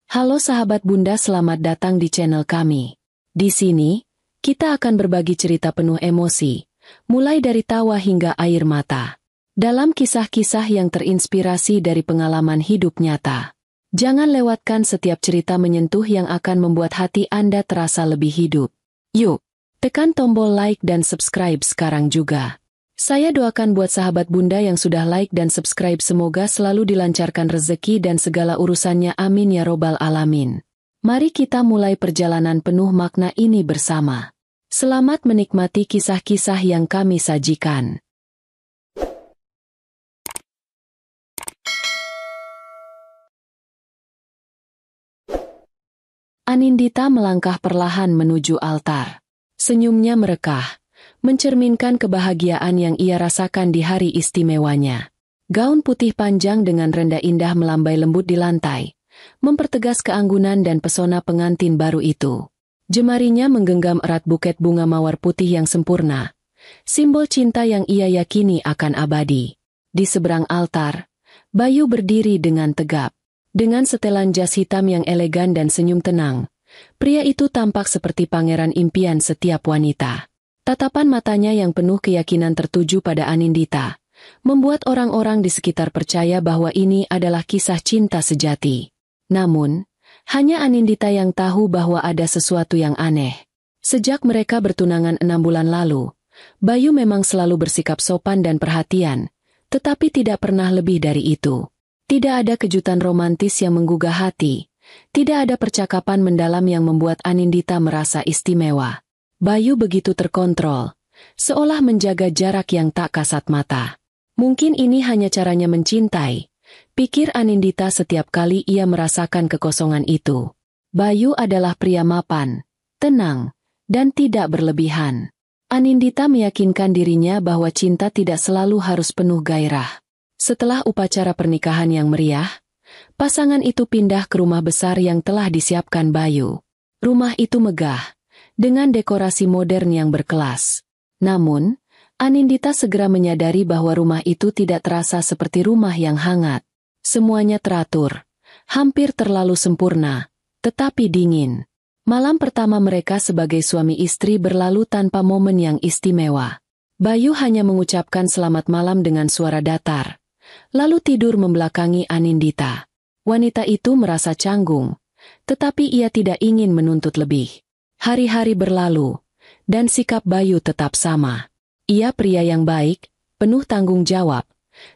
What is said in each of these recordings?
Halo sahabat Bunda, selamat datang di channel kami. Di sini, kita akan berbagi cerita penuh emosi, mulai dari tawa hingga air mata. Dalam kisah-kisah yang terinspirasi dari pengalaman hidup nyata. Jangan lewatkan setiap cerita menyentuh yang akan membuat hati Anda terasa lebih hidup. Yuk, tekan tombol like dan subscribe sekarang juga. Saya doakan buat sahabat Bunda yang sudah like dan subscribe semoga selalu dilancarkan rezeki dan segala urusannya, amin ya robbal alamin. Mari kita mulai perjalanan penuh makna ini bersama. Selamat menikmati kisah-kisah yang kami sajikan. Anindita melangkah perlahan menuju altar. Senyumnya merekah, mencerminkan kebahagiaan yang ia rasakan di hari istimewanya. Gaun putih panjang dengan rendah indah melambai lembut di lantai, mempertegas keanggunan dan pesona pengantin baru itu. Jemarinya menggenggam erat buket bunga mawar putih yang sempurna, simbol cinta yang ia yakini akan abadi. Di seberang altar, Bayu berdiri dengan tegap. Dengan setelan jas hitam yang elegan dan senyum tenang, pria itu tampak seperti pangeran impian setiap wanita. Tatapan matanya yang penuh keyakinan tertuju pada Anindita, membuat orang-orang di sekitar percaya bahwa ini adalah kisah cinta sejati. Namun, hanya Anindita yang tahu bahwa ada sesuatu yang aneh. Sejak mereka bertunangan 6 bulan lalu, Bayu memang selalu bersikap sopan dan perhatian, tetapi tidak pernah lebih dari itu. Tidak ada kejutan romantis yang menggugah hati, tidak ada percakapan mendalam yang membuat Anindita merasa istimewa. Bayu begitu terkontrol, seolah menjaga jarak yang tak kasat mata. Mungkin ini hanya caranya mencintai, pikir Anindita setiap kali ia merasakan kekosongan itu. Bayu adalah pria mapan, tenang, dan tidak berlebihan. Anindita meyakinkan dirinya bahwa cinta tidak selalu harus penuh gairah. Setelah upacara pernikahan yang meriah, pasangan itu pindah ke rumah besar yang telah disiapkan Bayu. Rumah itu megah, dengan dekorasi modern yang berkelas. Namun, Anindita segera menyadari bahwa rumah itu tidak terasa seperti rumah yang hangat. Semuanya teratur, hampir terlalu sempurna, tetapi dingin. Malam pertama mereka sebagai suami istri berlalu tanpa momen yang istimewa. Bayu hanya mengucapkan selamat malam dengan suara datar, lalu tidur membelakangi Anindita. Wanita itu merasa canggung, tetapi ia tidak ingin menuntut lebih. Hari-hari berlalu, dan sikap Bayu tetap sama. Ia pria yang baik, penuh tanggung jawab,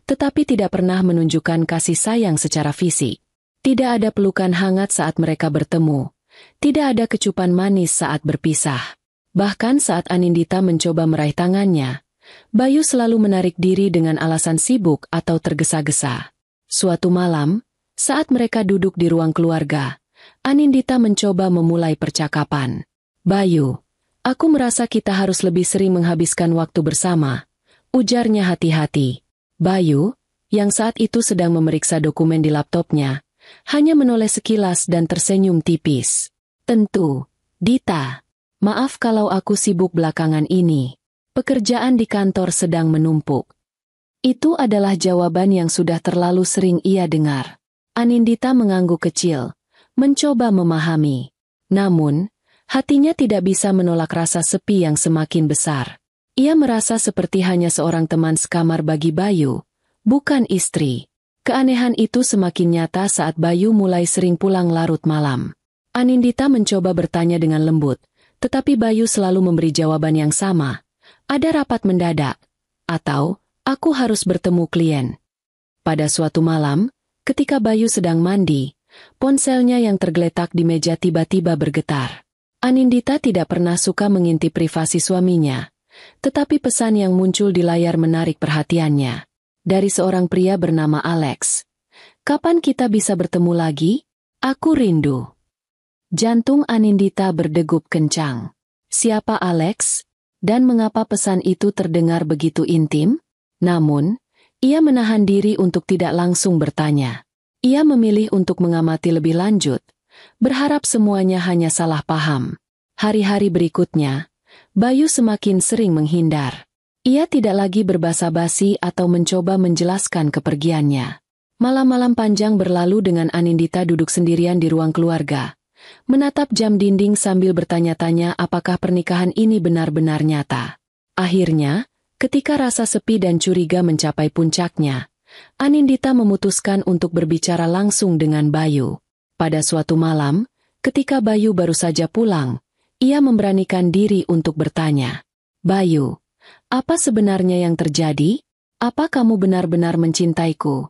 tetapi tidak pernah menunjukkan kasih sayang secara fisik. Tidak ada pelukan hangat saat mereka bertemu, tidak ada kecupan manis saat berpisah. Bahkan saat Anindita mencoba meraih tangannya, Bayu selalu menarik diri dengan alasan sibuk atau tergesa-gesa. Suatu malam, saat mereka duduk di ruang keluarga, Anindita mencoba memulai percakapan. Bayu, aku merasa kita harus lebih sering menghabiskan waktu bersama, ujarnya hati-hati. Bayu, yang saat itu sedang memeriksa dokumen di laptopnya, hanya menoleh sekilas dan tersenyum tipis. Tentu, Dita. Maaf kalau aku sibuk belakangan ini. Pekerjaan di kantor sedang menumpuk. Itu adalah jawaban yang sudah terlalu sering ia dengar. Anindita mengangguk kecil, mencoba memahami. Namun, hatinya tidak bisa menolak rasa sepi yang semakin besar. Ia merasa seperti hanya seorang teman sekamar bagi Bayu, bukan istri. Keanehan itu semakin nyata saat Bayu mulai sering pulang larut malam. Anindita mencoba bertanya dengan lembut, tetapi Bayu selalu memberi jawaban yang sama. Ada rapat mendadak, atau aku harus bertemu klien. Pada suatu malam, ketika Bayu sedang mandi, ponselnya yang tergeletak di meja tiba-tiba bergetar. Anindita tidak pernah suka mengintip privasi suaminya, tetapi pesan yang muncul di layar menarik perhatiannya. Dari seorang pria bernama Alex. Kapan kita bisa bertemu lagi? Aku rindu. Jantung Anindita berdegup kencang. Siapa Alex? Dan mengapa pesan itu terdengar begitu intim? Namun, ia menahan diri untuk tidak langsung bertanya. Ia memilih untuk mengamati lebih lanjut, berharap semuanya hanya salah paham. Hari-hari berikutnya, Bayu semakin sering menghindar. Ia tidak lagi berbasa-basi atau mencoba menjelaskan kepergiannya. Malam-malam panjang berlalu dengan Anindita duduk sendirian di ruang keluarga, menatap jam dinding sambil bertanya-tanya apakah pernikahan ini benar-benar nyata. Akhirnya, ketika rasa sepi dan curiga mencapai puncaknya, Anindita memutuskan untuk berbicara langsung dengan Bayu. Pada suatu malam, ketika Bayu baru saja pulang, ia memberanikan diri untuk bertanya, "Bayu, apa sebenarnya yang terjadi? Apa kamu benar-benar mencintaiku?"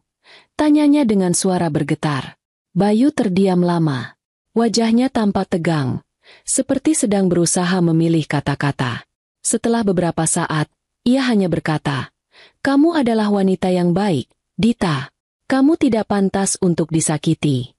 Tanyanya dengan suara bergetar. Bayu terdiam lama. Wajahnya tampak tegang, seperti sedang berusaha memilih kata-kata. Setelah beberapa saat, ia hanya berkata, "Kamu adalah wanita yang baik, Dita. Kamu tidak pantas untuk disakiti."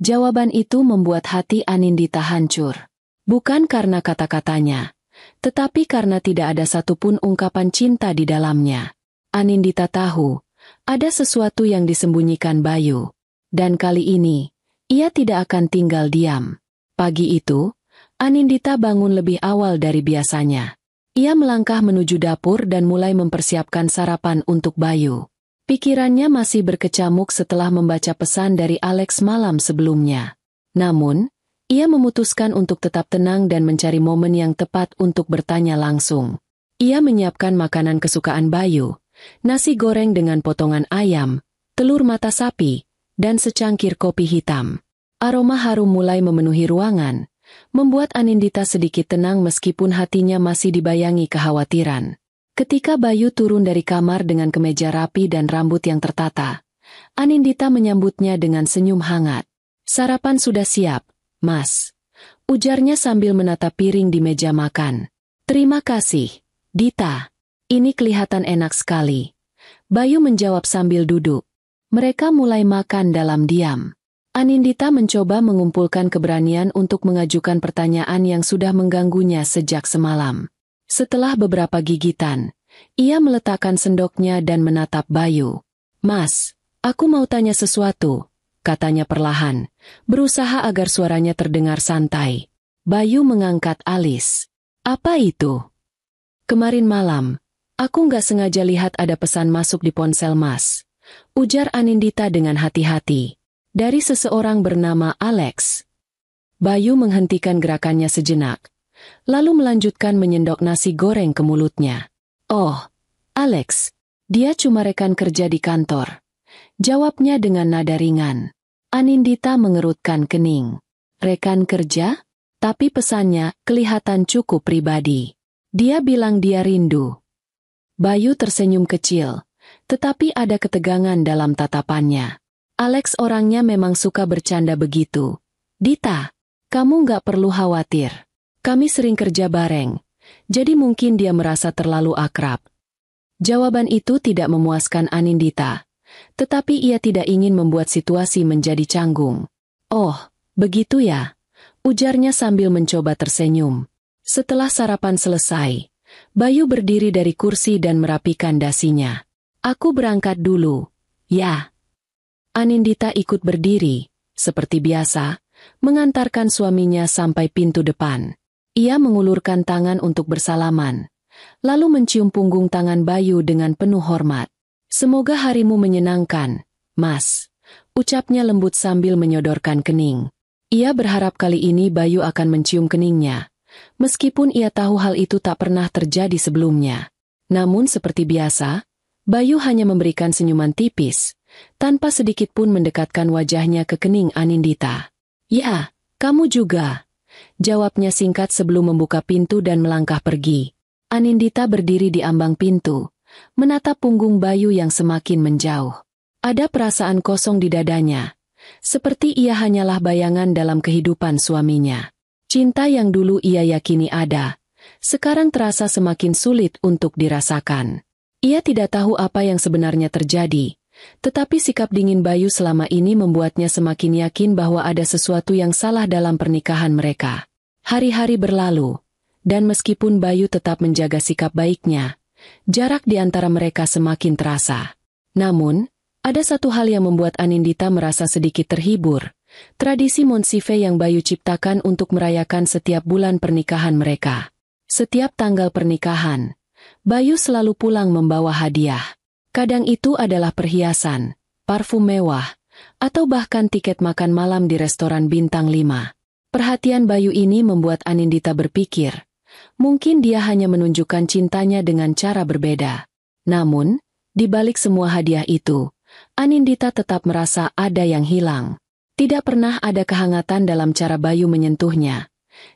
Jawaban itu membuat hati Anindita hancur. Bukan karena kata-katanya, tetapi karena tidak ada satupun ungkapan cinta di dalamnya. Anindita tahu, ada sesuatu yang disembunyikan Bayu. Dan kali ini, ia tidak akan tinggal diam. Pagi itu, Anindita bangun lebih awal dari biasanya. Ia melangkah menuju dapur dan mulai mempersiapkan sarapan untuk Bayu. Pikirannya masih berkecamuk setelah membaca pesan dari Alex malam sebelumnya. Namun, ia memutuskan untuk tetap tenang dan mencari momen yang tepat untuk bertanya langsung. Ia menyiapkan makanan kesukaan Bayu, nasi goreng dengan potongan ayam, telur mata sapi, dan secangkir kopi hitam. Aroma harum mulai memenuhi ruangan, membuat Anindita sedikit tenang meskipun hatinya masih dibayangi kekhawatiran. Ketika Bayu turun dari kamar dengan kemeja rapi dan rambut yang tertata, Anindita menyambutnya dengan senyum hangat. "Sarapan sudah siap, Mas," ujarnya sambil menatap piring di meja makan. "Terima kasih, Dita. Ini kelihatan enak sekali," Bayu menjawab sambil duduk. Mereka mulai makan dalam diam. Anindita mencoba mengumpulkan keberanian untuk mengajukan pertanyaan yang sudah mengganggunya sejak semalam. Setelah beberapa gigitan, ia meletakkan sendoknya dan menatap Bayu. "Mas, aku mau tanya sesuatu," katanya perlahan, berusaha agar suaranya terdengar santai. Bayu mengangkat alis. "Apa itu?" "Kemarin malam, aku nggak sengaja lihat ada pesan masuk di ponsel Mas," ujar Anindita dengan hati-hati. "Dari seseorang bernama Alex." Bayu menghentikan gerakannya sejenak, lalu melanjutkan menyendok nasi goreng ke mulutnya. "Oh, Alex, dia cuma rekan kerja di kantor," jawabnya dengan nada ringan. Anindita mengerutkan kening. "Rekan kerja?" Tapi pesannya kelihatan cukup pribadi. Dia bilang dia rindu. Bayu tersenyum kecil, tetapi ada ketegangan dalam tatapannya. "Alex orangnya memang suka bercanda begitu. Dita, kamu nggak perlu khawatir. Kami sering kerja bareng, jadi mungkin dia merasa terlalu akrab." Jawaban itu tidak memuaskan Anindita, tetapi ia tidak ingin membuat situasi menjadi canggung. "Oh, begitu ya," ujarnya sambil mencoba tersenyum. Setelah sarapan selesai, Bayu berdiri dari kursi dan merapikan dasinya. "Aku berangkat dulu." "Ya." Anindita ikut berdiri, seperti biasa, mengantarkan suaminya sampai pintu depan. Ia mengulurkan tangan untuk bersalaman, lalu mencium punggung tangan Bayu dengan penuh hormat. "Semoga harimu menyenangkan, Mas," ucapnya lembut sambil menyodorkan kening. Ia berharap kali ini Bayu akan mencium keningnya, meskipun ia tahu hal itu tak pernah terjadi sebelumnya. Namun seperti biasa, Bayu hanya memberikan senyuman tipis, tanpa sedikit pun mendekatkan wajahnya ke kening Anindita. "Ya, kamu juga," jawabnya singkat sebelum membuka pintu dan melangkah pergi. Anindita berdiri di ambang pintu, menatap punggung Bayu yang semakin menjauh. Ada perasaan kosong di dadanya, seperti ia hanyalah bayangan dalam kehidupan suaminya. Cinta yang dulu ia yakini ada, sekarang terasa semakin sulit untuk dirasakan. Ia tidak tahu apa yang sebenarnya terjadi, tetapi sikap dingin Bayu selama ini membuatnya semakin yakin bahwa ada sesuatu yang salah dalam pernikahan mereka. Hari-hari berlalu, dan meskipun Bayu tetap menjaga sikap baiknya, jarak di antara mereka semakin terasa. Namun, ada satu hal yang membuat Anindita merasa sedikit terhibur, tradisi Monsive yang Bayu ciptakan untuk merayakan setiap bulan pernikahan mereka. Setiap tanggal pernikahan, Bayu selalu pulang membawa hadiah. Kadang itu adalah perhiasan, parfum mewah, atau bahkan tiket makan malam di restoran bintang 5. Perhatian Bayu ini membuat Anindita berpikir, mungkin dia hanya menunjukkan cintanya dengan cara berbeda. Namun, di balik semua hadiah itu, Anindita tetap merasa ada yang hilang. Tidak pernah ada kehangatan dalam cara Bayu menyentuhnya.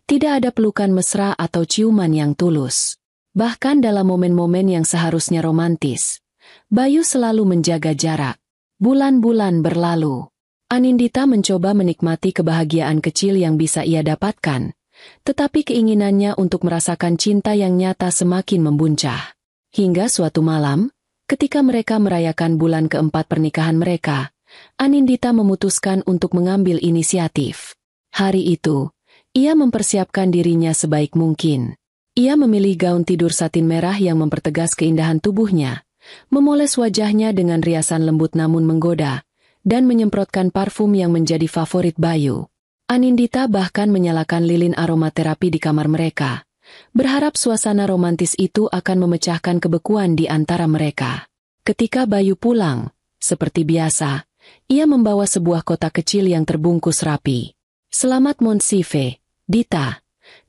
Tidak ada pelukan mesra atau ciuman yang tulus. Bahkan dalam momen-momen yang seharusnya romantis, Bayu selalu menjaga jarak. Bulan-bulan berlalu. Anindita mencoba menikmati kebahagiaan kecil yang bisa ia dapatkan, tetapi keinginannya untuk merasakan cinta yang nyata semakin membuncah. Hingga suatu malam, ketika mereka merayakan bulan keempat pernikahan mereka, Anindita memutuskan untuk mengambil inisiatif. Hari itu, ia mempersiapkan dirinya sebaik mungkin. Ia memilih gaun tidur satin merah yang mempertegas keindahan tubuhnya, memoles wajahnya dengan riasan lembut namun menggoda, dan menyemprotkan parfum yang menjadi favorit Bayu. Anindita bahkan menyalakan lilin aromaterapi di kamar mereka, berharap suasana romantis itu akan memecahkan kebekuan di antara mereka. Ketika Bayu pulang, seperti biasa, ia membawa sebuah kotak kecil yang terbungkus rapi. "Selamat Monsive, Dita,"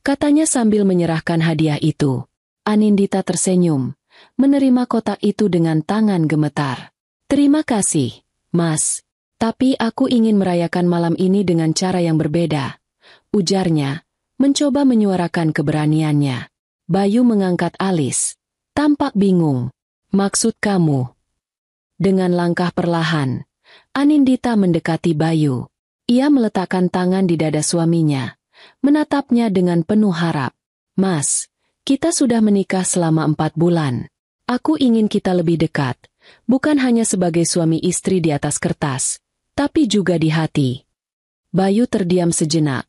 katanya sambil menyerahkan hadiah itu. Anindita tersenyum, menerima kotak itu dengan tangan gemetar. "Terima kasih, Mas. Tapi aku ingin merayakan malam ini dengan cara yang berbeda," ujarnya, mencoba menyuarakan keberaniannya. Bayu mengangkat alis, tampak bingung. "Maksud kamu?" Dengan langkah perlahan, Anindita mendekati Bayu. Ia meletakkan tangan di dada suaminya, menatapnya dengan penuh harap. "Mas, kita sudah menikah selama 4 bulan. Aku ingin kita lebih dekat, bukan hanya sebagai suami istri di atas kertas, tapi juga di hati." Bayu terdiam sejenak,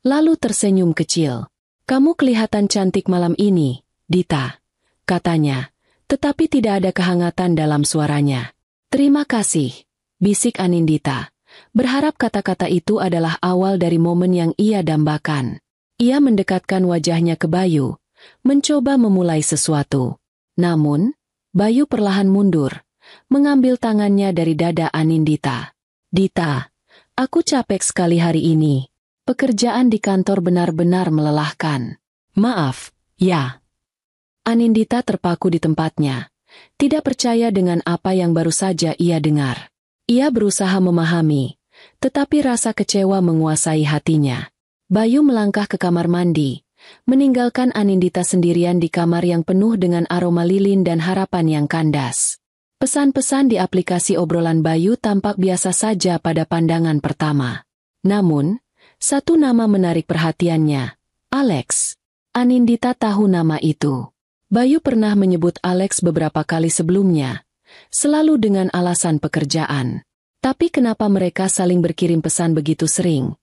lalu tersenyum kecil. "Kamu kelihatan cantik malam ini, Dita," katanya, tetapi tidak ada kehangatan dalam suaranya. "Terima kasih," bisik Anindita, berharap kata-kata itu adalah awal dari momen yang ia dambakan. Ia mendekatkan wajahnya ke Bayu, mencoba memulai sesuatu. Namun, Bayu perlahan mundur, mengambil tangannya dari dada Anindita. "Dita, aku capek sekali hari ini. Pekerjaan di kantor benar-benar melelahkan. Maaf, ya." Anindita terpaku di tempatnya, tidak percaya dengan apa yang baru saja ia dengar. Ia berusaha memahami, tetapi rasa kecewa menguasai hatinya. Bayu melangkah ke kamar mandi, meninggalkan Anindita sendirian di kamar yang penuh dengan aroma lilin dan harapan yang kandas. Pesan-pesan di aplikasi obrolan Bayu tampak biasa saja pada pandangan pertama. Namun, satu nama menarik perhatiannya, Alex. Anindita tahu nama itu. Bayu pernah menyebut Alex beberapa kali sebelumnya, selalu dengan alasan pekerjaan. Tapi kenapa mereka saling berkirim pesan begitu sering?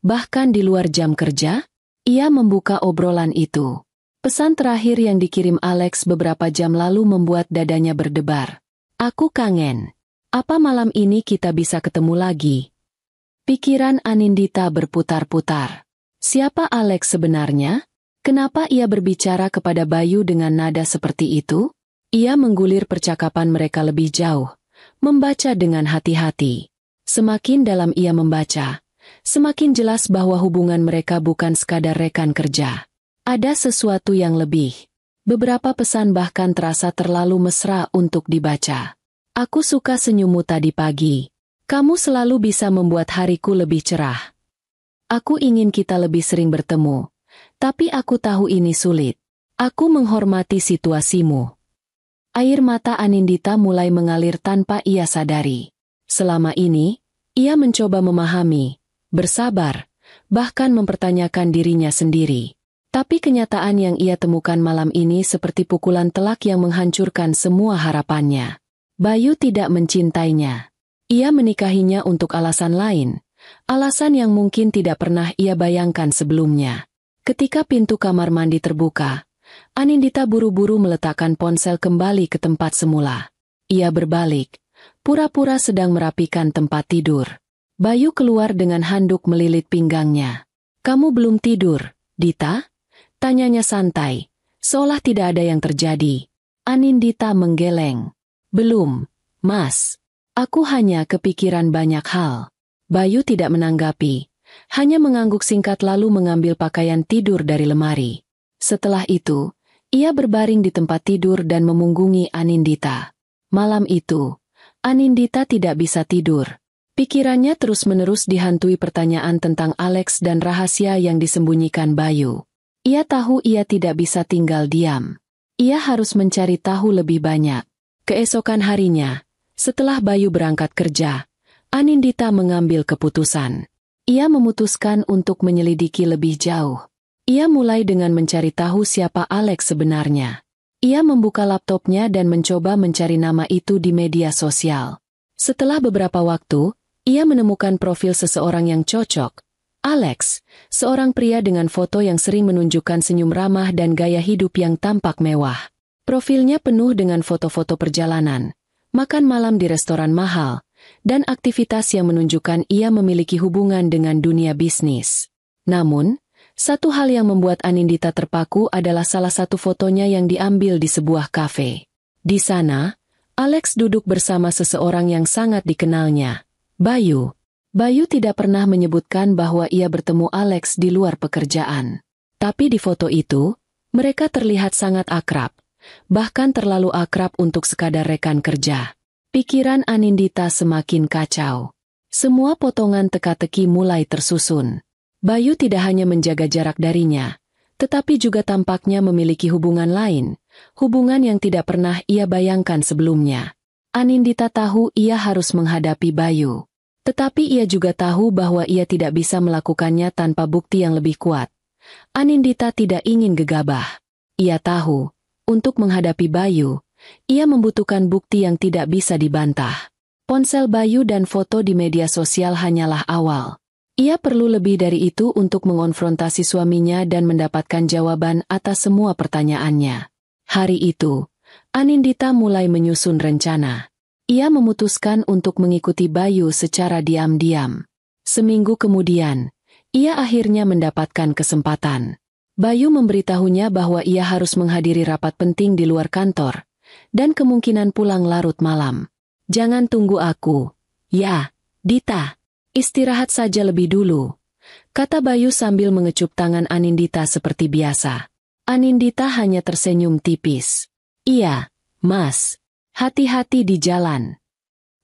Bahkan di luar jam kerja, ia membuka obrolan itu. Pesan terakhir yang dikirim Alex beberapa jam lalu membuat dadanya berdebar. "Aku kangen. Apa malam ini kita bisa ketemu lagi?" Pikiran Anindita berputar-putar. Siapa Alex sebenarnya? Kenapa ia berbicara kepada Bayu dengan nada seperti itu? Ia menggulir percakapan mereka lebih jauh, membaca dengan hati-hati. Semakin dalam ia membaca, semakin jelas bahwa hubungan mereka bukan sekadar rekan kerja. Ada sesuatu yang lebih. Beberapa pesan bahkan terasa terlalu mesra untuk dibaca. "Aku suka senyummu tadi pagi. Kamu selalu bisa membuat hariku lebih cerah. Aku ingin kita lebih sering bertemu, tapi aku tahu ini sulit. Aku menghormati situasimu." Air mata Anindita mulai mengalir tanpa ia sadari. Selama ini, ia mencoba memahami, bersabar, bahkan mempertanyakan dirinya sendiri. Tapi kenyataan yang ia temukan malam ini seperti pukulan telak yang menghancurkan semua harapannya. Bayu tidak mencintainya. Ia menikahinya untuk alasan lain, alasan yang mungkin tidak pernah ia bayangkan sebelumnya. Ketika pintu kamar mandi terbuka, Anindita buru-buru meletakkan ponsel kembali ke tempat semula. Ia berbalik, pura-pura sedang merapikan tempat tidur. Bayu keluar dengan handuk melilit pinggangnya. "Kamu belum tidur, Dita?" tanyanya santai, seolah tidak ada yang terjadi. Anindita menggeleng. "Belum, Mas." Aku hanya kepikiran banyak hal. Bayu tidak menanggapi, hanya mengangguk singkat lalu mengambil pakaian tidur dari lemari. Setelah itu, ia berbaring di tempat tidur dan memunggungi Anindita. Malam itu, Anindita tidak bisa tidur. Pikirannya terus-menerus dihantui pertanyaan tentang Alex dan rahasia yang disembunyikan Bayu. Ia tahu ia tidak bisa tinggal diam. Ia harus mencari tahu lebih banyak. Keesokan harinya, setelah Bayu berangkat kerja, Anindita mengambil keputusan. Ia memutuskan untuk menyelidiki lebih jauh. Ia mulai dengan mencari tahu siapa Alex sebenarnya. Ia membuka laptopnya dan mencoba mencari nama itu di media sosial. Setelah beberapa waktu, ia menemukan profil seseorang yang cocok. Alex, seorang pria dengan foto yang sering menunjukkan senyum ramah dan gaya hidup yang tampak mewah. Profilnya penuh dengan foto-foto perjalanan, makan malam di restoran mahal, dan aktivitas yang menunjukkan ia memiliki hubungan dengan dunia bisnis. Namun, satu hal yang membuat Anindita terpaku adalah salah satu fotonya yang diambil di sebuah kafe. Di sana, Alex duduk bersama seseorang yang sangat dikenalnya, Bayu. Bayu tidak pernah menyebutkan bahwa ia bertemu Alex di luar pekerjaan. Tapi di foto itu, mereka terlihat sangat akrab, bahkan terlalu akrab untuk sekadar rekan kerja. Pikiran Anindita semakin kacau. Semua potongan teka-teki mulai tersusun. Bayu tidak hanya menjaga jarak darinya, tetapi juga tampaknya memiliki hubungan lain, hubungan yang tidak pernah ia bayangkan sebelumnya. Anindita tahu ia harus menghadapi Bayu. Tetapi ia juga tahu bahwa ia tidak bisa melakukannya tanpa bukti yang lebih kuat. Anindita tidak ingin gegabah. Ia tahu, untuk menghadapi Bayu, ia membutuhkan bukti yang tidak bisa dibantah. Ponsel Bayu dan foto di media sosial hanyalah awal. Ia perlu lebih dari itu untuk mengonfrontasi suaminya dan mendapatkan jawaban atas semua pertanyaannya. Hari itu, Anindita mulai menyusun rencana. Ia memutuskan untuk mengikuti Bayu secara diam-diam. Seminggu kemudian, ia akhirnya mendapatkan kesempatan. Bayu memberitahunya bahwa ia harus menghadiri rapat penting di luar kantor, dan kemungkinan pulang larut malam. "Jangan tunggu aku. Ya, Dita. Istirahat saja lebih dulu," kata Bayu sambil mengecup tangan Anindita seperti biasa. Anindita hanya tersenyum tipis. "Iya, Mas. Hati-hati di jalan."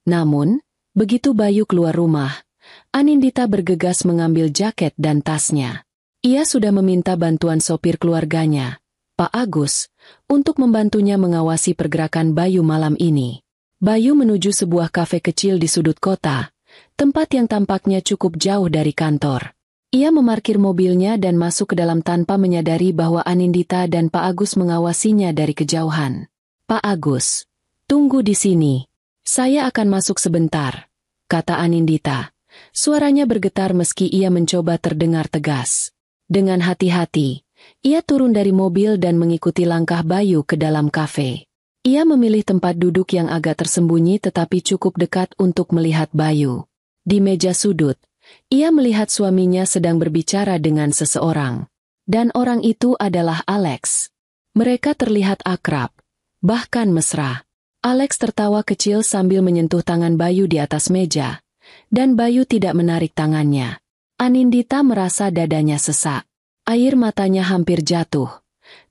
Namun, begitu Bayu keluar rumah, Anindita bergegas mengambil jaket dan tasnya. Ia sudah meminta bantuan sopir keluarganya, Pak Agus, untuk membantunya mengawasi pergerakan Bayu malam ini. Bayu menuju sebuah kafe kecil di sudut kota, tempat yang tampaknya cukup jauh dari kantor. Ia memarkir mobilnya dan masuk ke dalam tanpa menyadari bahwa Anindita dan Pak Agus mengawasinya dari kejauhan. "Pak Agus, tunggu di sini. Saya akan masuk sebentar," kata Anindita. Suaranya bergetar meski ia mencoba terdengar tegas. Dengan hati-hati, ia turun dari mobil dan mengikuti langkah Bayu ke dalam kafe. Ia memilih tempat duduk yang agak tersembunyi tetapi cukup dekat untuk melihat Bayu. Di meja sudut, ia melihat suaminya sedang berbicara dengan seseorang. Dan orang itu adalah Alex. Mereka terlihat akrab, bahkan mesra. Alex tertawa kecil sambil menyentuh tangan Bayu di atas meja, dan Bayu tidak menarik tangannya. Anindita merasa dadanya sesak. Air matanya hampir jatuh,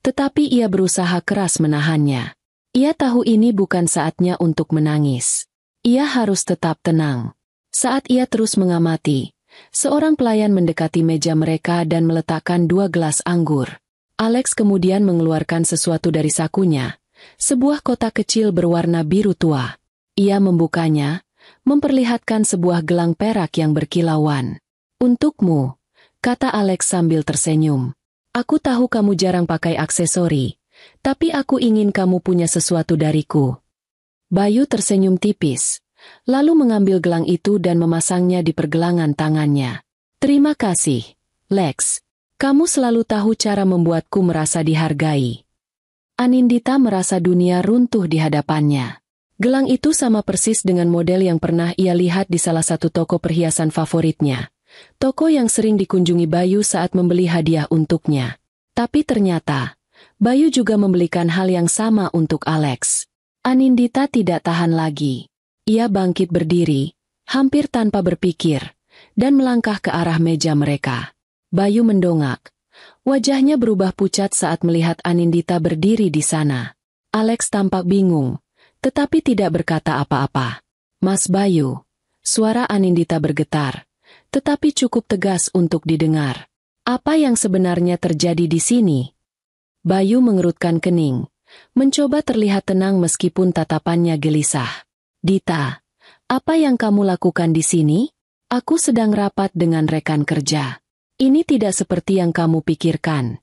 tetapi ia berusaha keras menahannya. Ia tahu ini bukan saatnya untuk menangis. Ia harus tetap tenang. Saat ia terus mengamati, seorang pelayan mendekati meja mereka dan meletakkan 2 gelas anggur. Alex kemudian mengeluarkan sesuatu dari sakunya. Sebuah kotak kecil berwarna biru tua. Ia membukanya, memperlihatkan sebuah gelang perak yang berkilauan. "Untukmu," kata Alex sambil tersenyum. "Aku tahu kamu jarang pakai aksesori, tapi aku ingin kamu punya sesuatu dariku." Bayu tersenyum tipis, lalu mengambil gelang itu dan memasangnya di pergelangan tangannya. "Terima kasih, Lex. Kamu selalu tahu cara membuatku merasa dihargai." Anindita merasa dunia runtuh di hadapannya. Gelang itu sama persis dengan model yang pernah ia lihat di salah satu toko perhiasan favoritnya. Toko yang sering dikunjungi Bayu saat membeli hadiah untuknya. Tapi ternyata, Bayu juga membelikan hal yang sama untuk Alex. Anindita tidak tahan lagi. Ia bangkit berdiri, hampir tanpa berpikir, dan melangkah ke arah meja mereka. Bayu mendongak. Wajahnya berubah pucat saat melihat Anindita berdiri di sana. Alex tampak bingung, tetapi tidak berkata apa-apa. "Mas Bayu." Suara Anindita bergetar, tetapi cukup tegas untuk didengar. "Apa yang sebenarnya terjadi di sini?" Bayu mengerutkan kening, mencoba terlihat tenang meskipun tatapannya gelisah. "Dita, apa yang kamu lakukan di sini?" "Aku sedang rapat dengan rekan kerja. Ini tidak seperti yang kamu pikirkan."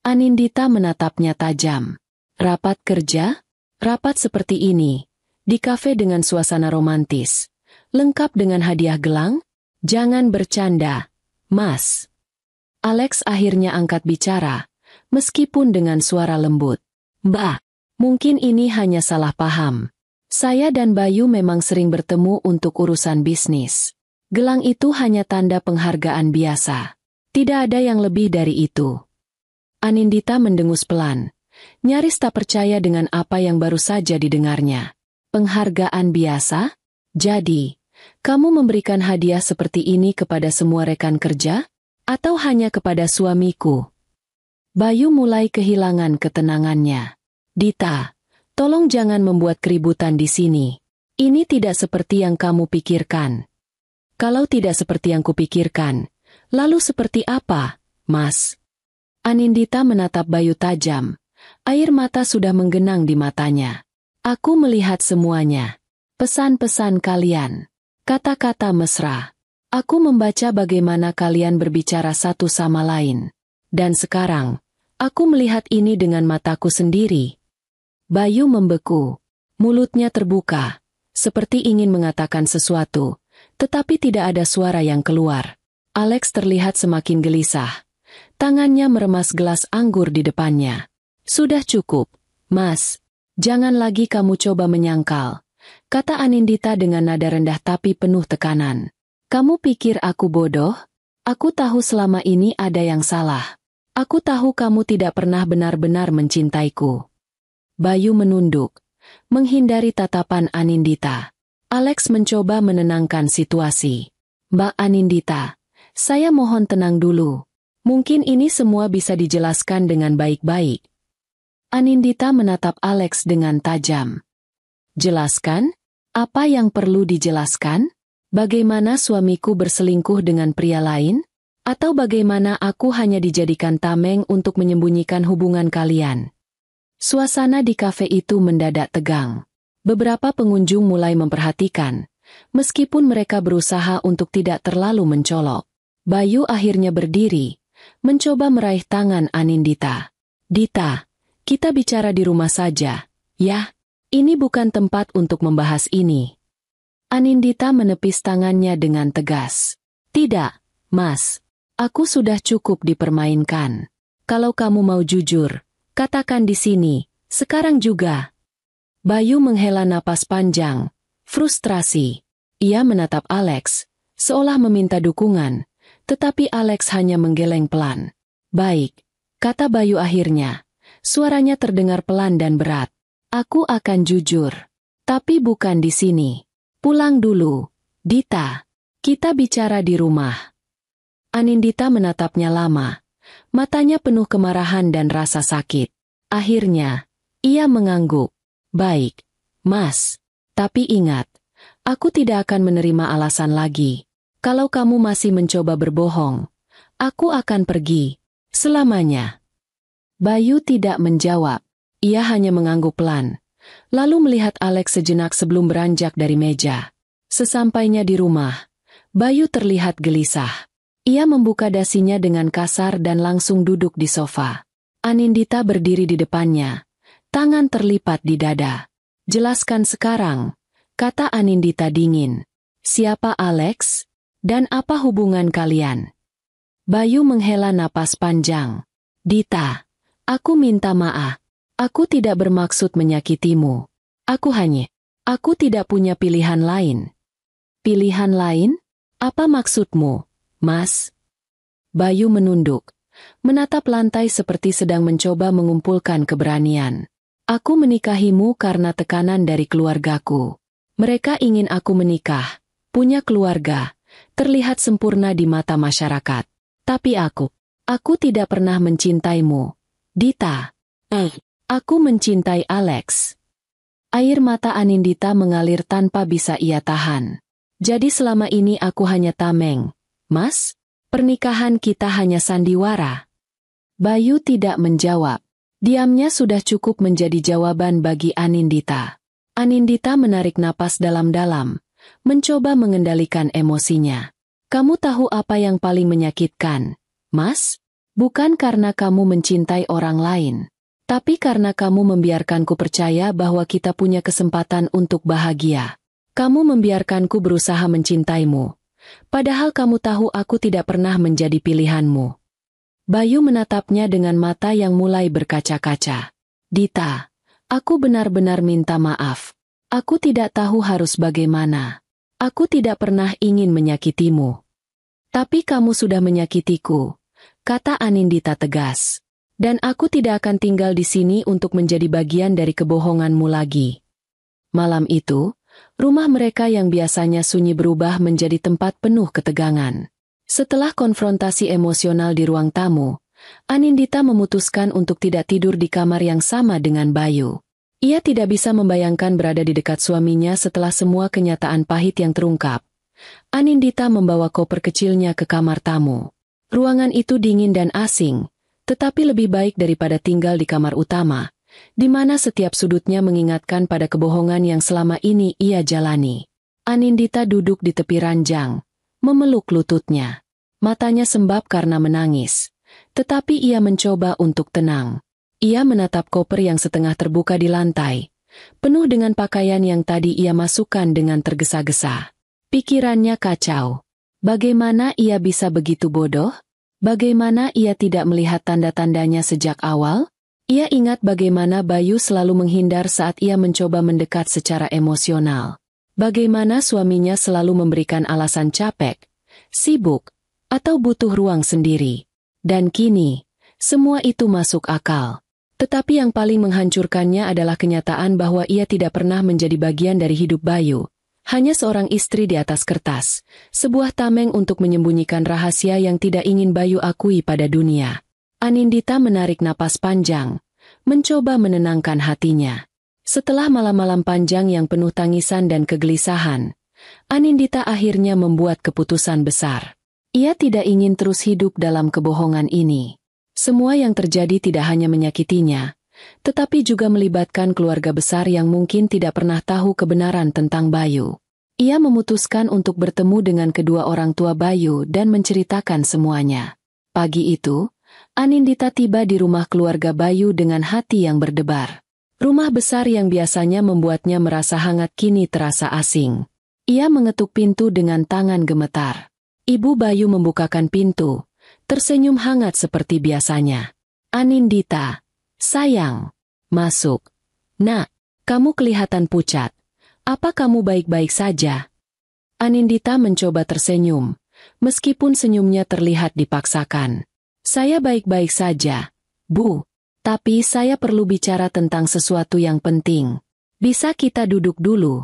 Anindita menatapnya tajam. "Rapat kerja? Rapat seperti ini, di kafe dengan suasana romantis, lengkap dengan hadiah gelang? Jangan bercanda, Mas." Alex akhirnya angkat bicara, meskipun dengan suara lembut. "Mbak, mungkin ini hanya salah paham. Saya dan Bayu memang sering bertemu untuk urusan bisnis. Gelang itu hanya tanda penghargaan biasa. Tidak ada yang lebih dari itu." Anindita mendengus pelan, nyaris tak percaya dengan apa yang baru saja didengarnya. "Penghargaan biasa? Jadi, kamu memberikan hadiah seperti ini kepada semua rekan kerja? Atau hanya kepada suamiku?" Bayu mulai kehilangan ketenangannya. "Dita, tolong jangan membuat keributan di sini. Ini tidak seperti yang kamu pikirkan." "Kalau tidak seperti yang kupikirkan, lalu seperti apa, Mas?" Anindita menatap Bayu tajam. Air mata sudah menggenang di matanya. "Aku melihat semuanya. Pesan-pesan kalian. Kata-kata mesra. Aku membaca bagaimana kalian berbicara satu sama lain. Dan sekarang, aku melihat ini dengan mataku sendiri." Bayu membeku. Mulutnya terbuka, seperti ingin mengatakan sesuatu, tetapi tidak ada suara yang keluar. Alex terlihat semakin gelisah. Tangannya meremas gelas anggur di depannya. "Sudah cukup, Mas. Jangan lagi kamu coba menyangkal," kata Anindita dengan nada rendah tapi penuh tekanan. "Kamu pikir aku bodoh? Aku tahu selama ini ada yang salah. Aku tahu kamu tidak pernah benar-benar mencintaiku." Bayu menunduk, menghindari tatapan Anindita. Alex mencoba menenangkan situasi. "Mbak Anindita, saya mohon tenang dulu. Mungkin ini semua bisa dijelaskan dengan baik-baik." Anindita menatap Alex dengan tajam. "Jelaskan? Apa yang perlu dijelaskan? Bagaimana suamiku berselingkuh dengan pria lain? Atau bagaimana aku hanya dijadikan tameng untuk menyembunyikan hubungan kalian?" Suasana di kafe itu mendadak tegang. Beberapa pengunjung mulai memperhatikan, meskipun mereka berusaha untuk tidak terlalu mencolok. Bayu akhirnya berdiri, mencoba meraih tangan Anindita. "Dita, kita bicara di rumah saja, ya? Ini bukan tempat untuk membahas ini." Anindita menepis tangannya dengan tegas. "Tidak, Mas. Aku sudah cukup dipermainkan. Kalau kamu mau jujur, katakan di sini, sekarang juga." Bayu menghela napas panjang, frustrasi. Ia menatap Alex, seolah meminta dukungan, tetapi Alex hanya menggeleng pelan. "Baik," kata Bayu akhirnya. Suaranya terdengar pelan dan berat. "Aku akan jujur. Tapi bukan di sini. Pulang dulu, Dita. Kita bicara di rumah." Anindita menatapnya lama. Matanya penuh kemarahan dan rasa sakit. Akhirnya, ia mengangguk. "Baik, Mas. Tapi ingat, aku tidak akan menerima alasan lagi. Kalau kamu masih mencoba berbohong, aku akan pergi. Selamanya." Bayu tidak menjawab. Ia hanya mengangguk pelan, lalu melihat Alex sejenak sebelum beranjak dari meja. Sesampainya di rumah, Bayu terlihat gelisah. Ia membuka dasinya dengan kasar dan langsung duduk di sofa. Anindita berdiri di depannya, tangan terlipat di dada. "Jelaskan sekarang," kata Anindita dingin. "Siapa Alex? Dan apa hubungan kalian?" Bayu menghela napas panjang. "Dita, aku minta maaf. Aku tidak bermaksud menyakitimu. Aku tidak punya pilihan lain." "Pilihan lain? Apa maksudmu, Mas?" Bayu menunduk, menatap lantai seperti sedang mencoba mengumpulkan keberanian. "Aku menikahimu karena tekanan dari keluargaku. Mereka ingin aku menikah, punya keluarga, terlihat sempurna di mata masyarakat. Tapi aku tidak pernah mencintaimu, Dita. Aku mencintai Alex. Air mata Anindita mengalir tanpa bisa ia tahan. Jadi selama ini aku hanya tameng, Mas? Pernikahan kita hanya sandiwara. Bayu tidak menjawab. Diamnya sudah cukup menjadi jawaban bagi Anindita. Anindita menarik napas dalam-dalam, mencoba mengendalikan emosinya. Kamu tahu apa yang paling menyakitkan, Mas? Bukan karena kamu mencintai orang lain, tapi karena kamu membiarkanku percaya bahwa kita punya kesempatan untuk bahagia. Kamu membiarkanku berusaha mencintaimu, padahal kamu tahu aku tidak pernah menjadi pilihanmu. Bayu menatapnya dengan mata yang mulai berkaca-kaca. Dita, aku benar-benar minta maaf. Aku tidak tahu harus bagaimana. Aku tidak pernah ingin menyakitimu. Tapi kamu sudah menyakitiku, kata Anindita tegas. Dan aku tidak akan tinggal di sini untuk menjadi bagian dari kebohonganmu lagi. Malam itu, rumah mereka yang biasanya sunyi berubah menjadi tempat penuh ketegangan. Setelah konfrontasi emosional di ruang tamu, Anindita memutuskan untuk tidak tidur di kamar yang sama dengan Bayu. Ia tidak bisa membayangkan berada di dekat suaminya setelah semua kenyataan pahit yang terungkap. Anindita membawa koper kecilnya ke kamar tamu. Ruangan itu dingin dan asing, tetapi lebih baik daripada tinggal di kamar utama, di mana setiap sudutnya mengingatkan pada kebohongan yang selama ini ia jalani. Anindita duduk di tepi ranjang, memeluk lututnya. Matanya sembab karena menangis, tetapi ia mencoba untuk tenang. Ia menatap koper yang setengah terbuka di lantai, penuh dengan pakaian yang tadi ia masukkan dengan tergesa-gesa. Pikirannya kacau. Bagaimana ia bisa begitu bodoh? Bagaimana ia tidak melihat tanda-tandanya sejak awal? Ia ingat bagaimana Bayu selalu menghindar saat ia mencoba mendekat secara emosional. Bagaimana suaminya selalu memberikan alasan capek, sibuk, atau butuh ruang sendiri. Dan kini, semua itu masuk akal. Tetapi yang paling menghancurkannya adalah kenyataan bahwa ia tidak pernah menjadi bagian dari hidup Bayu. Hanya seorang istri di atas kertas, sebuah tameng untuk menyembunyikan rahasia yang tidak ingin Bayu akui pada dunia. Anindita menarik napas panjang, mencoba menenangkan hatinya. Setelah malam-malam panjang yang penuh tangisan dan kegelisahan, Anindita akhirnya membuat keputusan besar. Ia tidak ingin terus hidup dalam kebohongan ini. Semua yang terjadi tidak hanya menyakitinya, tetapi juga melibatkan keluarga besar yang mungkin tidak pernah tahu kebenaran tentang Bayu. Ia memutuskan untuk bertemu dengan kedua orang tua Bayu dan menceritakan semuanya. Pagi itu, Anindita tiba di rumah keluarga Bayu dengan hati yang berdebar. Rumah besar yang biasanya membuatnya merasa hangat kini terasa asing. Ia mengetuk pintu dengan tangan gemetar. Ibu Bayu membukakan pintu, tersenyum hangat seperti biasanya. Anindita, sayang, masuk. Nak, kamu kelihatan pucat. Apa kamu baik-baik saja? Anindita mencoba tersenyum, meskipun senyumnya terlihat dipaksakan. Saya baik-baik saja, Bu. Tapi saya perlu bicara tentang sesuatu yang penting. Bisa kita duduk dulu?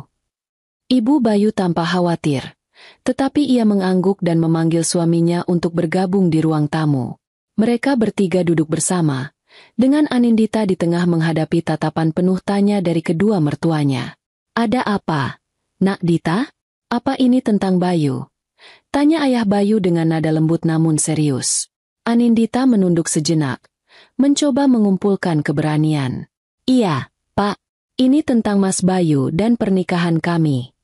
Ibu Bayu tampak khawatir, tetapi ia mengangguk dan memanggil suaminya untuk bergabung di ruang tamu. Mereka bertiga duduk bersama, dengan Anindita di tengah menghadapi tatapan penuh tanya dari kedua mertuanya. Ada apa, Nak Dita? Apa ini tentang Bayu? Tanya ayah Bayu dengan nada lembut namun serius. Anindita menunduk sejenak, mencoba mengumpulkan keberanian. Iya, Pak, ini tentang Mas Bayu dan pernikahan kami.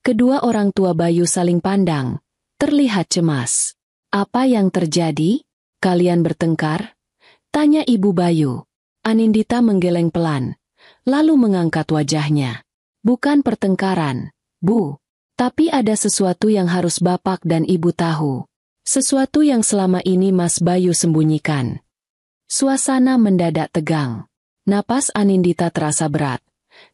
Kedua orang tua Bayu saling pandang, terlihat cemas. Apa yang terjadi? Kalian bertengkar? Tanya Ibu Bayu. Anindita menggeleng pelan, lalu mengangkat wajahnya. Bukan pertengkaran, Bu. Tapi ada sesuatu yang harus Bapak dan Ibu tahu. Sesuatu yang selama ini Mas Bayu sembunyikan. Suasana mendadak tegang. Napas Anindita terasa berat.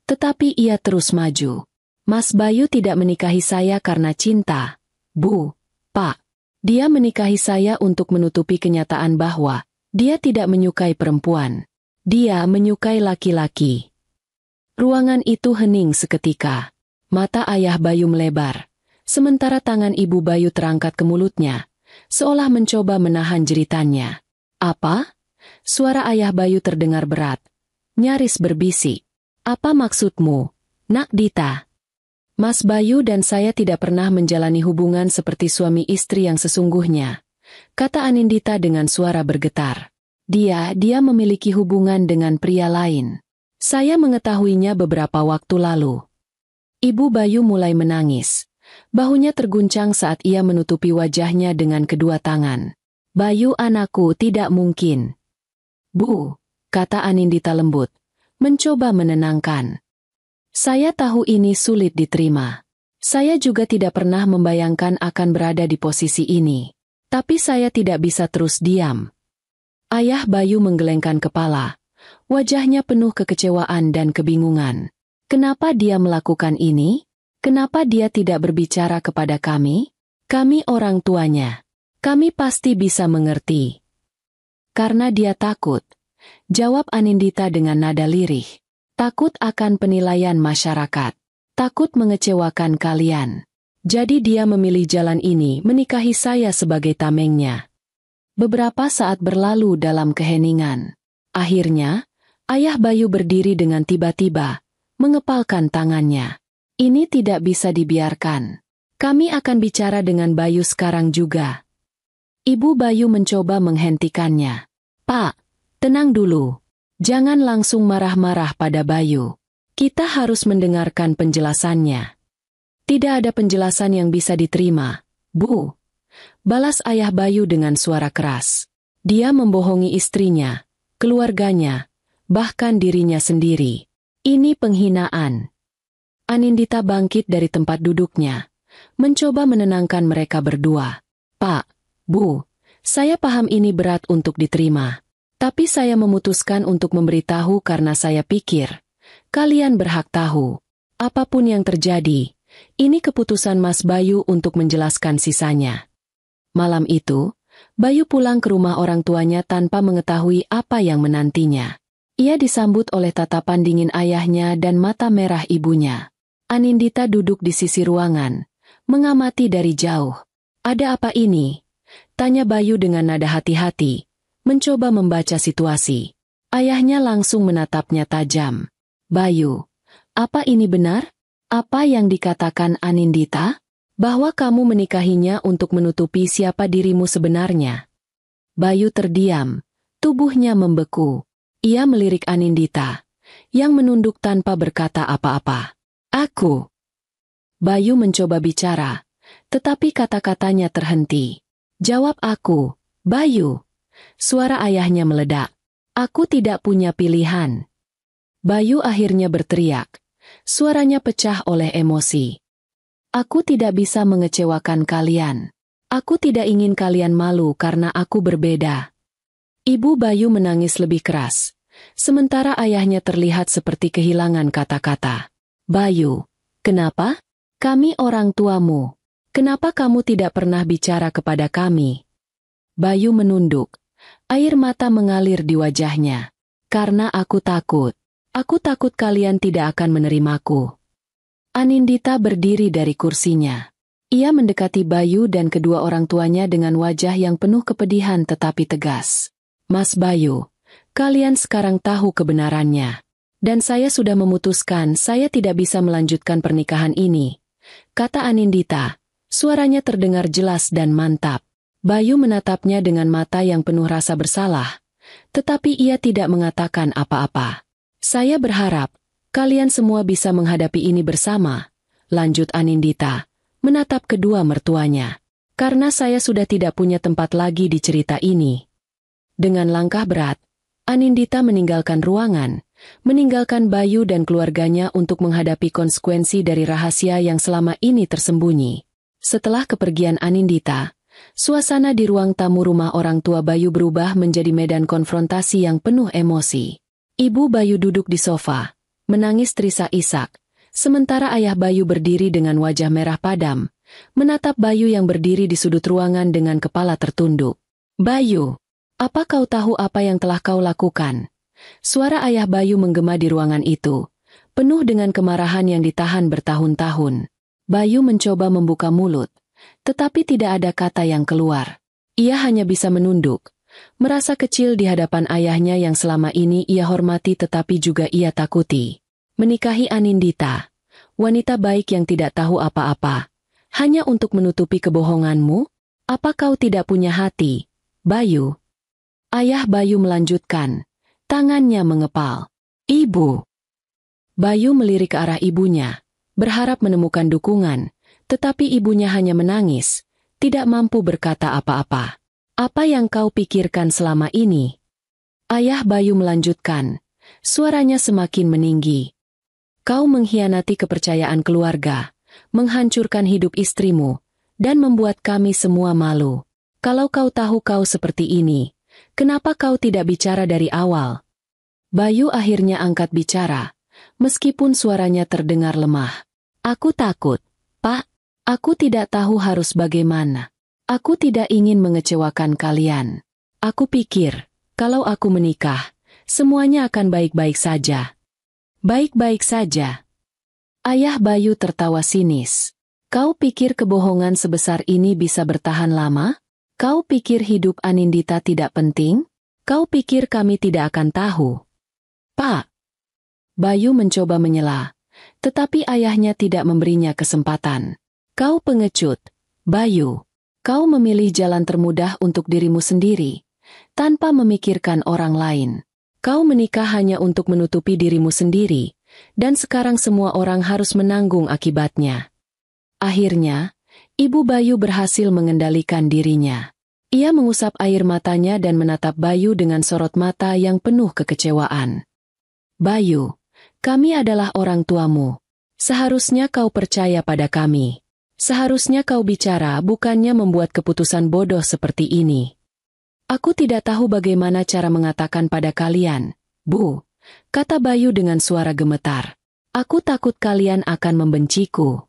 Tetapi ia terus maju. Mas Bayu tidak menikahi saya karena cinta, Bu, Pak. Dia menikahi saya untuk menutupi kenyataan bahwa dia tidak menyukai perempuan. Dia menyukai laki-laki. Ruangan itu hening seketika. Mata ayah Bayu melebar, sementara tangan ibu Bayu terangkat ke mulutnya, seolah mencoba menahan jeritannya. Apa? Suara ayah Bayu terdengar berat, nyaris berbisik. Apa maksudmu, Nak Dita? Mas Bayu dan saya tidak pernah menjalani hubungan seperti suami istri yang sesungguhnya, kata Anindita dengan suara bergetar. Dia memiliki hubungan dengan pria lain. Saya mengetahuinya beberapa waktu lalu. Ibu Bayu mulai menangis. Bahunya terguncang saat ia menutupi wajahnya dengan kedua tangan. Bayu anakku, tidak mungkin. Bu, kata Anindita lembut, mencoba menenangkan. Saya tahu ini sulit diterima. Saya juga tidak pernah membayangkan akan berada di posisi ini. Tapi saya tidak bisa terus diam. Ayah Bayu menggelengkan kepala. Wajahnya penuh kekecewaan dan kebingungan. Kenapa dia melakukan ini? Kenapa dia tidak berbicara kepada kami? Kami orang tuanya. Kami pasti bisa mengerti. Karena dia takut, jawab Anindita dengan nada lirih. Takut akan penilaian masyarakat. Takut mengecewakan kalian. Jadi dia memilih jalan ini, menikahi saya sebagai tamengnya. Beberapa saat berlalu dalam keheningan. Akhirnya, ayah Bayu berdiri dengan tiba-tiba, mengepalkan tangannya. Ini tidak bisa dibiarkan. Kami akan bicara dengan Bayu sekarang juga. Ibu Bayu mencoba menghentikannya. Pak, tenang dulu. Jangan langsung marah-marah pada Bayu. Kita harus mendengarkan penjelasannya. Tidak ada penjelasan yang bisa diterima, Bu. Balas ayah Bayu dengan suara keras. Dia membohongi istrinya, keluarganya, bahkan dirinya sendiri. Ini penghinaan. Anindita bangkit dari tempat duduknya, mencoba menenangkan mereka berdua. Pak, Bu, saya paham ini berat untuk diterima. Tapi saya memutuskan untuk memberitahu karena saya pikir, kalian berhak tahu. Apapun yang terjadi, ini keputusan Mas Bayu untuk menjelaskan sisanya. Malam itu, Bayu pulang ke rumah orang tuanya tanpa mengetahui apa yang menantinya. Ia disambut oleh tatapan dingin ayahnya dan mata merah ibunya. Anindita duduk di sisi ruangan, mengamati dari jauh. Ada apa ini? Tanya Bayu dengan nada hati-hati, mencoba membaca situasi. Ayahnya langsung menatapnya tajam. Bayu, apa ini benar? Apa yang dikatakan Anindita? Bahwa kamu menikahinya untuk menutupi siapa dirimu sebenarnya. Bayu terdiam, tubuhnya membeku. Ia melirik Anindita, yang menunduk tanpa berkata apa-apa. Aku. Bayu mencoba bicara, tetapi kata-katanya terhenti. Jawab aku, Bayu. Suara ayahnya meledak. Aku tidak punya pilihan. Bayu akhirnya berteriak. Suaranya pecah oleh emosi. Aku tidak bisa mengecewakan kalian. Aku tidak ingin kalian malu karena aku berbeda. Ibu Bayu menangis lebih keras, sementara ayahnya terlihat seperti kehilangan kata-kata. Bayu, kenapa? Kami orang tuamu. Kenapa kamu tidak pernah bicara kepada kami? Bayu menunduk. Air mata mengalir di wajahnya. Karena aku takut. Aku takut kalian tidak akan menerimaku. Anindita berdiri dari kursinya. Ia mendekati Bayu dan kedua orang tuanya dengan wajah yang penuh kepedihan tetapi tegas. Mas Bayu, kalian sekarang tahu kebenarannya. Dan saya sudah memutuskan saya tidak bisa melanjutkan pernikahan ini. Kata Anindita, suaranya terdengar jelas dan mantap. Bayu menatapnya dengan mata yang penuh rasa bersalah. Tetapi ia tidak mengatakan apa-apa. Saya berharap kalian semua bisa menghadapi ini bersama, lanjut Anindita, menatap kedua mertuanya. Karena saya sudah tidak punya tempat lagi di cerita ini. Dengan langkah berat, Anindita meninggalkan ruangan, meninggalkan Bayu dan keluarganya untuk menghadapi konsekuensi dari rahasia yang selama ini tersembunyi. Setelah kepergian Anindita, suasana di ruang tamu rumah orang tua Bayu berubah menjadi medan konfrontasi yang penuh emosi. Ibu Bayu duduk di sofa, menangis terisak-isak, sementara ayah Bayu berdiri dengan wajah merah padam, menatap Bayu yang berdiri di sudut ruangan dengan kepala tertunduk. Bayu, apa kau tahu apa yang telah kau lakukan? Suara ayah Bayu menggema di ruangan itu, penuh dengan kemarahan yang ditahan bertahun-tahun. Bayu mencoba membuka mulut, tetapi tidak ada kata yang keluar. Ia hanya bisa menunduk, merasa kecil di hadapan ayahnya yang selama ini ia hormati tetapi juga ia takuti. Menikahi Anindita, wanita baik yang tidak tahu apa-apa, hanya untuk menutupi kebohonganmu? Apa kau tidak punya hati, Bayu? Ayah Bayu melanjutkan, tangannya mengepal. Ibu. Bayu melirik ke arah ibunya, berharap menemukan dukungan, tetapi ibunya hanya menangis, tidak mampu berkata apa-apa. Apa yang kau pikirkan selama ini? Ayah Bayu melanjutkan, suaranya semakin meninggi. Kau mengkhianati kepercayaan keluarga, menghancurkan hidup istrimu, dan membuat kami semua malu. Kalau kau tahu kau seperti ini, kenapa kau tidak bicara dari awal? Bayu akhirnya angkat bicara, meskipun suaranya terdengar lemah. Aku takut, Pak. Aku tidak tahu harus bagaimana. Aku tidak ingin mengecewakan kalian. Aku pikir, kalau aku menikah, semuanya akan baik-baik saja. Baik-baik saja. Ayah Bayu tertawa sinis. Kau pikir kebohongan sebesar ini bisa bertahan lama? Kau pikir hidup Anindita tidak penting? Kau pikir kami tidak akan tahu? Pak. Bayu mencoba menyela, tetapi ayahnya tidak memberinya kesempatan. Kau pengecut, Bayu. Kau memilih jalan termudah untuk dirimu sendiri, tanpa memikirkan orang lain. Kau menikah hanya untuk menutupi dirimu sendiri, dan sekarang semua orang harus menanggung akibatnya. Akhirnya, Ibu Bayu berhasil mengendalikan dirinya. Ia mengusap air matanya dan menatap Bayu dengan sorot mata yang penuh kekecewaan. Bayu, kami adalah orang tuamu. Seharusnya kau percaya pada kami. Seharusnya kau bicara bukannya membuat keputusan bodoh seperti ini. Aku tidak tahu bagaimana cara mengatakan pada kalian, Bu, kata Bayu dengan suara gemetar. Aku takut kalian akan membenciku.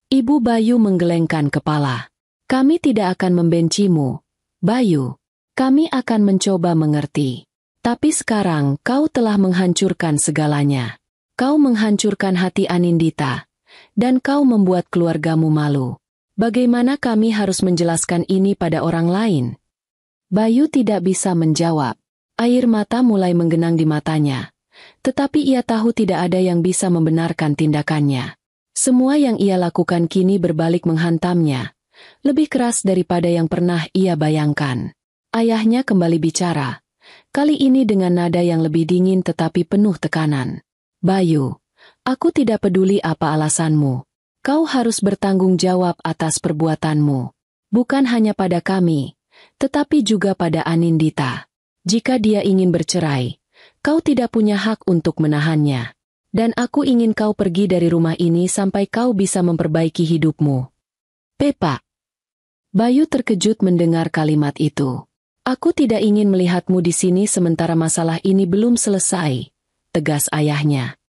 Ibu Bayu menggelengkan kepala. Kami tidak akan membencimu, Bayu. Kami akan mencoba mengerti. Tapi sekarang kau telah menghancurkan segalanya. Kau menghancurkan hati Anindita, dan kau membuat keluargamu malu. Bagaimana kami harus menjelaskan ini pada orang lain? Bayu tidak bisa menjawab. Air mata mulai menggenang di matanya. Tetapi ia tahu tidak ada yang bisa membenarkan tindakannya. Semua yang ia lakukan kini berbalik menghantamnya, lebih keras daripada yang pernah ia bayangkan. Ayahnya kembali bicara, kali ini dengan nada yang lebih dingin tetapi penuh tekanan. Bayu, aku tidak peduli apa alasanmu. Kau harus bertanggung jawab atas perbuatanmu. Bukan hanya pada kami, tetapi juga pada Anindita. Jika dia ingin bercerai, kau tidak punya hak untuk menahannya. Dan aku ingin kau pergi dari rumah ini sampai kau bisa memperbaiki hidupmu. Pepa. Bayu terkejut mendengar kalimat itu. Aku tidak ingin melihatmu di sini sementara masalah ini belum selesai, tegas ayahnya.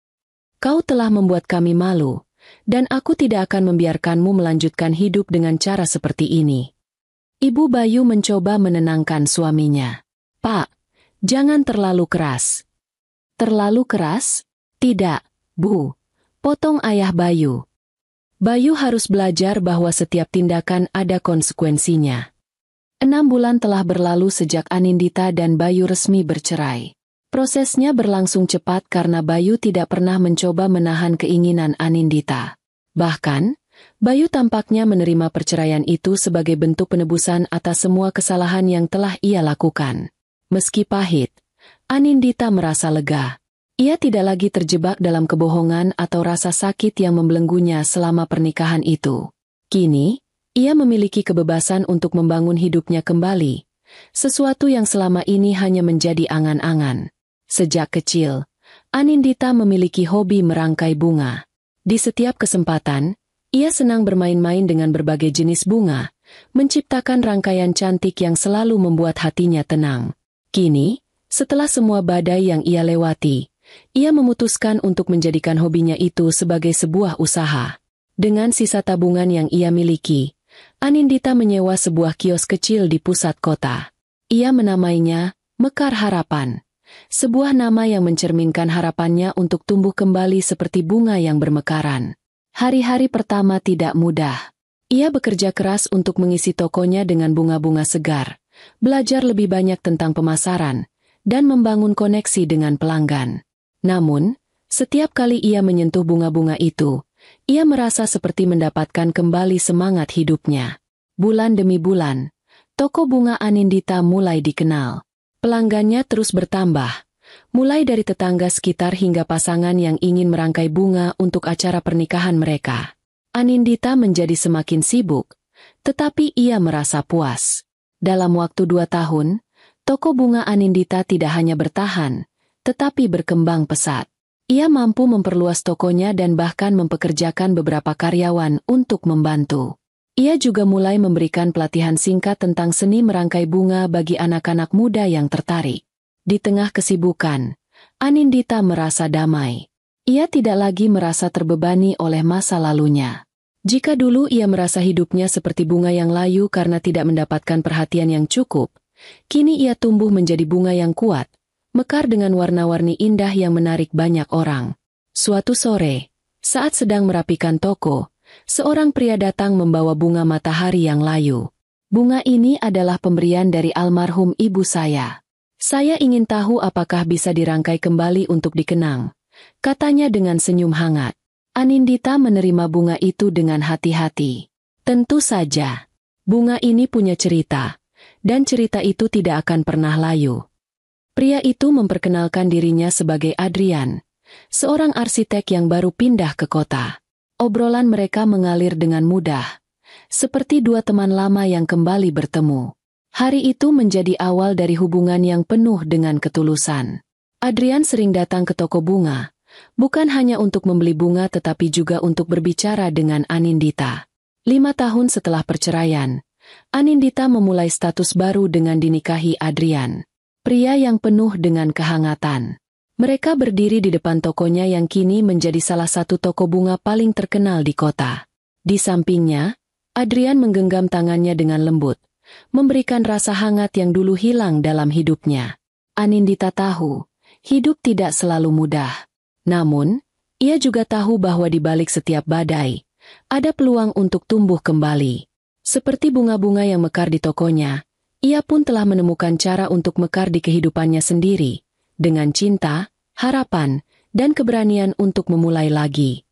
Kau telah membuat kami malu, dan aku tidak akan membiarkanmu melanjutkan hidup dengan cara seperti ini. Ibu Bayu mencoba menenangkan suaminya. Pak, jangan terlalu keras. Terlalu keras? Tidak, Bu. Potong ayah Bayu. Bayu harus belajar bahwa setiap tindakan ada konsekuensinya. 6 bulan telah berlalu sejak Anindita dan Bayu resmi bercerai. Prosesnya berlangsung cepat karena Bayu tidak pernah mencoba menahan keinginan Anindita. Bahkan, Bayu tampaknya menerima perceraian itu sebagai bentuk penebusan atas semua kesalahan yang telah ia lakukan. Meski pahit, Anindita merasa lega. Ia tidak lagi terjebak dalam kebohongan atau rasa sakit yang membelenggunya selama pernikahan itu. Kini, ia memiliki kebebasan untuk membangun hidupnya kembali, sesuatu yang selama ini hanya menjadi angan-angan. Sejak kecil, Anindita memiliki hobi merangkai bunga. Di setiap kesempatan, ia senang bermain-main dengan berbagai jenis bunga, menciptakan rangkaian cantik yang selalu membuat hatinya tenang. Kini, setelah semua badai yang ia lewati, ia memutuskan untuk menjadikan hobinya itu sebagai sebuah usaha. Dengan sisa tabungan yang ia miliki, Anindita menyewa sebuah kios kecil di pusat kota. Ia menamainya Mekar Harapan, sebuah nama yang mencerminkan harapannya untuk tumbuh kembali seperti bunga yang bermekaran. Hari-hari pertama tidak mudah. Ia bekerja keras untuk mengisi tokonya dengan bunga-bunga segar, belajar lebih banyak tentang pemasaran, dan membangun koneksi dengan pelanggan. Namun, setiap kali ia menyentuh bunga-bunga itu, ia merasa seperti mendapatkan kembali semangat hidupnya. Bulan demi bulan, toko bunga Anindita mulai dikenal. Pelanggannya terus bertambah, mulai dari tetangga sekitar hingga pasangan yang ingin merangkai bunga untuk acara pernikahan mereka. Anindita menjadi semakin sibuk, tetapi ia merasa puas. Dalam waktu 2 tahun, toko bunga Anindita tidak hanya bertahan, tetapi berkembang pesat. Ia mampu memperluas tokonya dan bahkan mempekerjakan beberapa karyawan untuk membantu. Ia juga mulai memberikan pelatihan singkat tentang seni merangkai bunga bagi anak-anak muda yang tertarik. Di tengah kesibukan, Anindita merasa damai. Ia tidak lagi merasa terbebani oleh masa lalunya. Jika dulu ia merasa hidupnya seperti bunga yang layu karena tidak mendapatkan perhatian yang cukup, kini ia tumbuh menjadi bunga yang kuat, mekar dengan warna-warni indah yang menarik banyak orang. Suatu sore, saat sedang merapikan toko, seorang pria datang membawa bunga matahari yang layu. Bunga ini adalah pemberian dari almarhum ibu saya. Saya ingin tahu apakah bisa dirangkai kembali untuk dikenang, katanya dengan senyum hangat. Anindita menerima bunga itu dengan hati-hati. Tentu saja, bunga ini punya cerita, dan cerita itu tidak akan pernah layu. Pria itu memperkenalkan dirinya sebagai Adrian, seorang arsitek yang baru pindah ke kota. Obrolan mereka mengalir dengan mudah, seperti dua teman lama yang kembali bertemu. Hari itu menjadi awal dari hubungan yang penuh dengan ketulusan. Adrian sering datang ke toko bunga, bukan hanya untuk membeli bunga tetapi juga untuk berbicara dengan Anindita. 5 tahun setelah perceraian, Anindita memulai status baru dengan dinikahi Adrian, pria yang penuh dengan kehangatan. Mereka berdiri di depan tokonya yang kini menjadi salah satu toko bunga paling terkenal di kota. Di sampingnya, Adrian menggenggam tangannya dengan lembut, memberikan rasa hangat yang dulu hilang dalam hidupnya. Anindita tahu, hidup tidak selalu mudah. Namun, ia juga tahu bahwa di balik setiap badai, ada peluang untuk tumbuh kembali. Seperti bunga-bunga yang mekar di tokonya, ia pun telah menemukan cara untuk mekar di kehidupannya sendiri, dengan cinta, harapan, dan keberanian untuk memulai lagi.